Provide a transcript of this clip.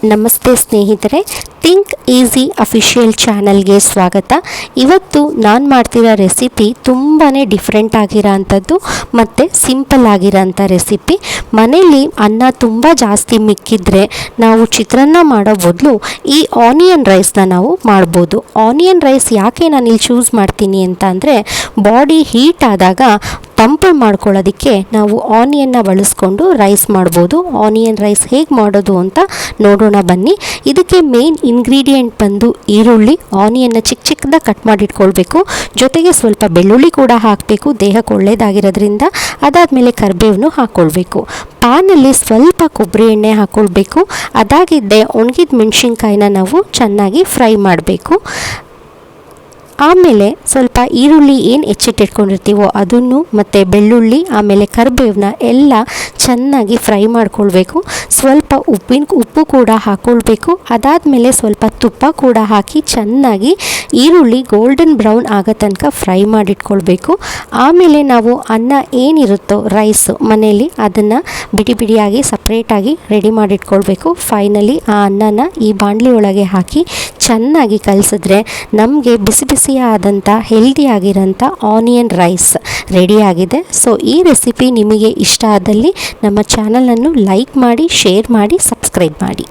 ನಮಸ್ತೆ ಸ್ನೇಹಿತರೆ, think easy official ಚಾನಲ್ಗೆ ಸ್ವಾಗತ. ಇವತ್ತು ನಾನು ಮಾಡ್ತಿರೋ ರೆಸಿಪಿ ತುಂಬಾ ಡಿಫ್ರೆಂಟ್ ಆಗಿರೋ ಅಂಥದ್ದು ಮತ್ತು ಸಿಂಪಲ್ ಆಗಿರೋಂಥ ರೆಸಿಪಿ. ಮನೇಲಿ ಅನ್ನ ತುಂಬ ಜಾಸ್ತಿ ಮಿಕ್ಕಿದ್ರೆ ನಾವು ಚಿತ್ರಾನ್ನ ಮಾಡೋ ಬದಲು ಈ ಆನಿಯನ್ ರೈಸ್ನ ನಾವು ಮಾಡ್ಬೋದು. ಆನಿಯನ್ ರೈಸ್ ಯಾಕೆ ನಾನು ಇಲ್ಲಿ ಚೂಸ್ ಮಾಡ್ತೀನಿ ಅಂತ ಅಂದರೆ, ಬಾಡಿ ಹೀಟ್ ಆದಾಗ ತಂಪು ಮಾಡ್ಕೊಳ್ಳೋದಕ್ಕೆ ನಾವು ಆನಿಯನ್ನ ಬಳಸ್ಕೊಂಡು ರೈಸ್ ಮಾಡ್ಬೋದು. ಆನಿಯನ್ ರೈಸ್ ಹೇಗೆ ಮಾಡೋದು ಅಂತ ನೋಡೋಣ ಬನ್ನಿ. ಇದಕ್ಕೆ ಮೇನ್ ಇಂಗ್ರೀಡಿಯೆಂಟ್ ಬಂದು ಈರುಳ್ಳಿ. ಆನಿಯನ್ನ ಚಿಕ್ಕ ಚಿಕ್ಕದಾಗಿ ಕಟ್ ಮಾಡಿಟ್ಕೊಳ್ಬೇಕು. ಜೊತೆಗೆ ಸ್ವಲ್ಪ ಬೆಳ್ಳುಳ್ಳಿ ಕೂಡ ಹಾಕಬೇಕು, ದೇಹಕ್ಕೆ ಒಳ್ಳೆಯದಾಗಿರೋದ್ರಿಂದ. ಅದಾದಮೇಲೆ ಕರಿಬೇವನ್ನು ಹಾಕ್ಕೊಳ್ಬೇಕು. ಪ್ಯಾನಲ್ಲಿ ಸ್ವಲ್ಪ ಕೊಬ್ಬರಿ ಎಣ್ಣೆ ಹಾಕ್ಕೊಳ್ಬೇಕು. ಅದಾಗಿದ್ದೆ ಒಣಗಿದ ಮೆಣಸಿನ್ಕಾಯಿನ ನಾವು ಚೆನ್ನಾಗಿ ಫ್ರೈ ಮಾಡಬೇಕು. ಆಮೇಲೆ ಸ್ವಲ್ಪ ಈರುಳ್ಳಿ ಏನು ಹೆಚ್ಚಿಟ್ಟಿಟ್ಕೊಂಡಿರ್ತೀವೋ ಅದನ್ನು ಮತ್ತು ಬೆಳ್ಳುಳ್ಳಿ ಆಮೇಲೆ ಕರಿಬೇವನ್ನ ಎಲ್ಲ ಚೆನ್ನಾಗಿ ಫ್ರೈ ಮಾಡ್ಕೊಳ್ಬೇಕು. ಸ್ವಲ್ಪ ಉಪ್ಪು ಕೂಡ ಹಾಕ್ಕೊಳ್ಬೇಕು. ಅದಾದಮೇಲೆ ಸ್ವಲ್ಪ ತುಪ್ಪ ಕೂಡ ಹಾಕಿ ಚೆನ್ನಾಗಿ ಈರುಳ್ಳಿ ಗೋಲ್ಡನ್ ಬ್ರೌನ್ ಆಗೋ ತನಕ ಫ್ರೈ ಮಾಡಿಟ್ಕೊಳ್ಬೇಕು. ಆಮೇಲೆ ನಾವು ಅನ್ನ ಏನಿರುತ್ತೋ ರೈಸು ಮನೆಯಲ್ಲಿ ಅದನ್ನು ಬಿಡಿ ಬಿಡಿಯಾಗಿ ಸಪ್ರೇಟಾಗಿ ರೆಡಿ ಮಾಡಿಟ್ಕೊಳ್ಬೇಕು. ಫೈನಲಿ ಆ ಅನ್ನನ ಈ ಬಾಣಲಿ ಒಳಗೆ ಹಾಕಿ ಚೆನ್ನಾಗಿ ಕಲಸಿದ್ರೆ ನಮಗೆ ಬಿಸಿ ಬಿಸಿಯಾದಂಥ ಹೆಲ್ದಿಯಾಗಿರೋಂಥ ಆನಿಯನ್ ರೈಸ್ ರೆಡಿಯಾಗಿದೆ. ಸೊ ಈ ರೆಸಿಪಿ ನಿಮಗೆ ಇಷ್ಟ ಆದಲ್ಲಿ ನಮ್ಮ ಚಾನಲನ್ನು ಲೈಕ್ ಮಾಡಿ, ಶೇರ್ ಮಾಡಿ, ಸಬ್ಸ್ಕ್ರೈಬ್ ಮಾಡಿ.